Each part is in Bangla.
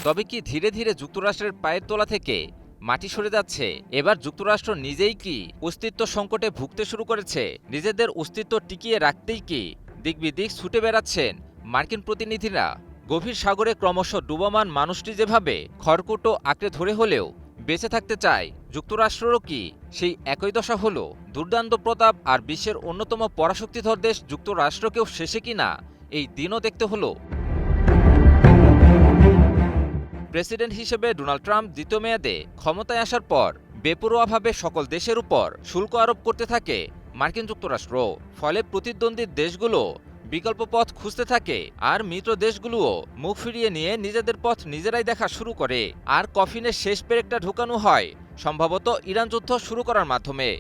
তবে কি ধীরে ধীরে যুক্তরাষ্ট্রের পায়ের তলা থেকে মাটি সরে যাচ্ছে? এবার যুক্তরাষ্ট্র নিজেই কি অস্তিত্ব সংকটে ভুগতে শুরু করেছে? নিজেদের অস্তিত্ব টিকিয়ে রাখতেই কি দিক বিদিক ছুটে বেড়াচ্ছেন মার্কিন প্রতিনিধিরা? গভীর সাগরে ক্রমশ ডুবমান মানুষটি যেভাবে খড়কুটো আঁকড়ে ধরে হলেও বেঁচে থাকতে চায়, যুক্তরাষ্ট্রেরও কি সেই একই দশা হলো? দুর্দান্ত প্রতাপ আর বিশ্বের অন্যতম পরাশক্তিধর দেশ যুক্তরাষ্ট্রকেও শেষে কিনা এই দিনও দেখতে হলো। প্রেসিডেন্ট হিসেবে ডোনাল্ড ট্রাম্প দ্বিতীয় মেয়াদে ক্ষমতায় আসার পর বেপরোয়াভাবে সকল দেশের উপর শুল্ক আরোপ করতে থাকে মার্কিন যুক্তরাষ্ট্র। ফলে প্রতিদ্বন্দ্বী দেশগুলো বিকল্প পথ খুঁজতে থাকে, আর মিত্র দেশগুলোও মুখ ফিরিয়ে নিয়ে নিজেদের পথ নিজেরাই দেখা শুরু করে। আর কফিনের শেষ পেরেকটা ঢোকানো হয় সম্ভবত ইরান যুদ্ধ শুরু করার মাধ্যমে।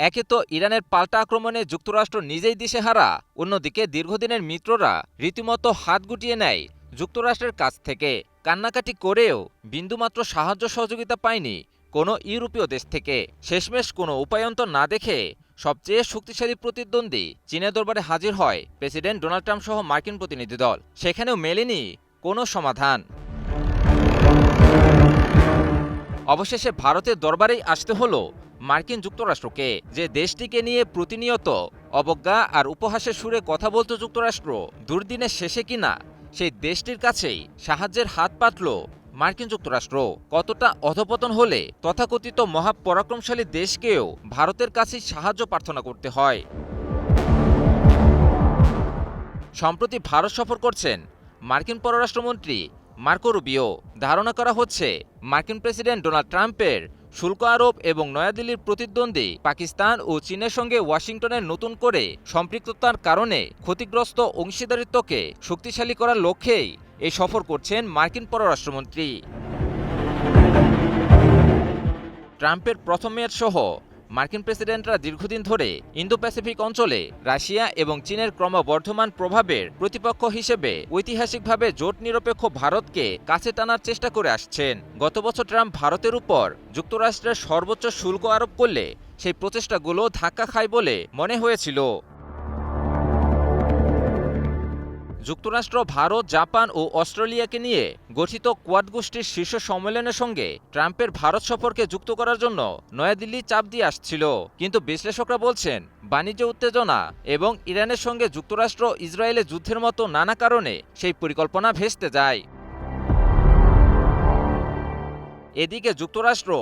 একে তো ইরানের পাল্টা আক্রমণে যুক্তরাষ্ট্র নিজেই দিশেহারা, অন্যদিকে দীর্ঘদিনের মিত্ররা রীতিমতো হাত গুটিয়ে নেয় যুক্তরাষ্ট্রের কাছ থেকে। কান্নাকাটি করেও বিন্দুমাত্র সাহায্য সহযোগিতা পায়নি কোনো ইউরোপীয় দেশ থেকে। শেষমেশ কোনো উপায়ন্তর না দেখে সবচেয়ে শক্তিশালী প্রতিদ্বন্দ্বী চীনের দরবারে হাজির হয় প্রেসিডেন্ট ডোনাল্ড ট্রাম্প সহ মার্কিন প্রতিনিধি দল। সেখানেও মেলেনি কোনো সমাধান। অবশেষে ভারতের দরবারেই আসতে হলো মার্কিন যুক্তরাষ্ট্রকে, যে দেশটিকে নিয়ে প্রতিনিয়ত অবজ্ঞা আর উপহাসের সুরে কথা বলতো যুক্তরাষ্ট্র। দুর্দিনের শেষে কিনা সেই দেশটির কাছেই সাহায্যের হাত পাতল মার্কিন যুক্তরাষ্ট্র। কতটা অধপতন হলে তথাকথিত মহাপরাক্রমশালী দেশকেও ভারতের কাছেই সাহায্য প্রার্থনা করতে হয়। সম্প্রতি ভারত সফর করছেন মার্কিন পররাষ্ট্রমন্ত্রী মার্কো রুবিও। ধারণা করা হচ্ছে মার্কিন প্রেসিডেন্ট ডোনাল্ড ট্রাম্পের শুল্ক আরোপ এবং নয়াদিল্লির প্রতিদ্বন্দ্বী পাকিস্তান ও চীনের সঙ্গে ওয়াশিংটনের নতুন করে সম্পৃক্ততার কারণে ক্ষতিগ্রস্ত অংশীদারিত্বকে শক্তিশালী করার লক্ষ্যেই এই সফর করছেন মার্কিন পররাষ্ট্রমন্ত্রী। ট্রাম্পের প্রথম মেয়াদ সহ মার্কিন প্রেসিডেন্টরা দীর্ঘদিন ধরে ইন্দো প্যাসিফিক অঞ্চলে রাশিয়া এবং চীনের ক্রমবর্ধমান প্রভাবের প্রতিপক্ষ হিসেবে ঐতিহাসিকভাবে জোট নিরপেক্ষ ভারতকে কাছে টানার চেষ্টা করে আসছেন। গত বছর ট্রাম্প ভারতের উপর যুক্তরাষ্ট্রের সর্বোচ্চ শুল্ক আরোপ করলে সেই প্রচেষ্টাগুলো ধাক্কা খায় বলে মনে হয়েছিল। যুক্তরাষ্ট্র, ভারত, জাপান ও অস্ট্রেলিয়াকে নিয়ে গঠিত কোয়াড গোষ্ঠীর শীর্ষ সম্মেলনের সঙ্গে ট্রাম্পের ভারত সফরকে যুক্ত করার জন্য নয়াদিল্লি চাপ দিয়ে আসছিল। কিন্তু বিশ্লেষকরা বলছেন, বাণিজ্য উত্তেজনা এবং ইরানের সঙ্গে যুক্তরাষ্ট্র ইসরায়েলের যুদ্ধের মতো নানা কারণে সেই পরিকল্পনা ভেস্তে যায়। এদিকে যুক্তরাষ্ট্র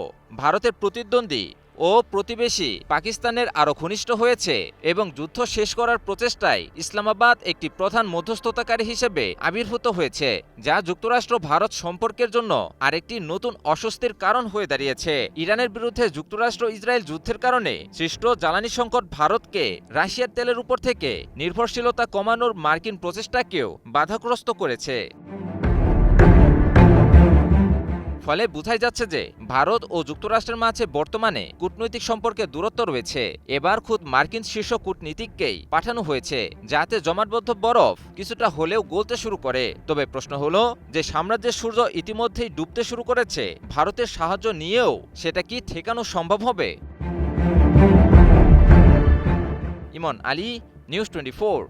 ভারতের প্রতিদ্বন্দ্বী ও প্রতিবেশী পাকিস্তানের আরও ঘনিষ্ঠ হয়েছে এবং যুদ্ধ শেষ করার প্রচেষ্টায় ইসলামাবাদ একটি প্রধান মধ্যস্থতাকারী হিসেবে আবির্ভূত হয়েছে, যা যুক্তরাষ্ট্র ভারত সম্পর্কের জন্য আরেকটি নতুন অস্বস্তির কারণ হয়ে দাঁড়িয়েছে। ইরানের বিরুদ্ধে যুক্তরাষ্ট্র ইসরায়েল যুদ্ধের কারণে সৃষ্ট জ্বালানি সংকট ভারতকে রাশিয়ার তেলের উপর থেকে নির্ভরশীলতা কমানোর মার্কিন প্রচেষ্টাকেও বাধাগ্রস্ত করেছে। ফলে বোঝাই যাচ্ছে যে ভারত ও যুক্তরাষ্ট্রের মাঝে বর্তমানে কূটনৈতিক সম্পর্কে দূরত্ব রয়েছে। এবার খুদ মার্কিন শীর্ষ কূটনীতিককেই পাঠানো হয়েছে যাতে জমাটবদ্ধ বরফ কিছুটা হলেও গলতে শুরু করে। তবে প্রশ্ন হলো যে সাম্রাজ্যের সূর্য ইতিমধ্যেই ডুবতে শুরু করেছে, ভারতের সাহায্য নিয়েও সেটা কি ঠেকানো সম্ভব হবে? ইমন আলী, নিউজ 24।